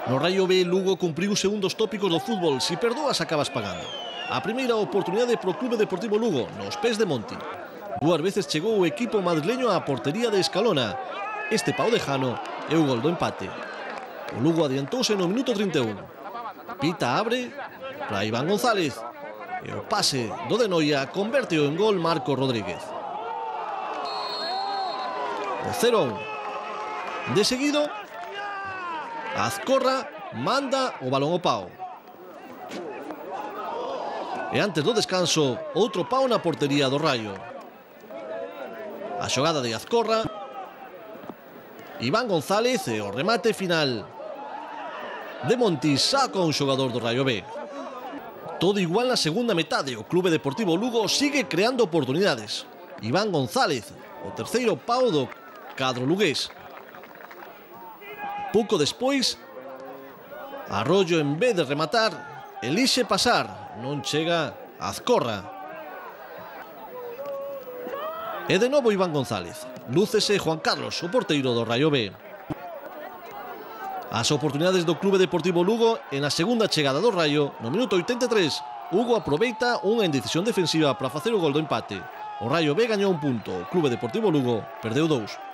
No Raio B, Lugo cumpriuse un dos tópicos do fútbol: si perdoas acabas pagando. A primeira oportunidade pro Clube Deportivo Lugo, nos pés de Monti. Dúas veces chegou o equipo madrileño á portería de Escalona. Este pau de Jano é o gol do empate. O Lugo adiantouse no minuto 31. Pita abre para Iván González e o pase do de Noia converte en gol Marco Rodríguez. O 0-1. De seguido, Azcorra manda o balón ao pau. E antes do descanso, outro pau na portería do Raio. A xogada de Azcorra, Iván González e o remate final de Monti saca un xogador do Raio B. Todo igual na segunda metade. O Clube Deportivo Lugo sigue creando oportunidades. Iván González, o terceiro pau do cadro lugués. Pouco despois, Arroyo, en vez de rematar, elixe pasar. Non chega Azcorra. E de novo Iván González. Lúcese Juan Carlos, o porteiro do Raio B. As oportunidades do Clube Deportivo Lugo en a segunda chegada do Raio. No minuto 83, Hugo aproveita unha indecisión defensiva para facer o gol do empate. O Raio B gañou un punto, o Clube Deportivo Lugo perdeu 2.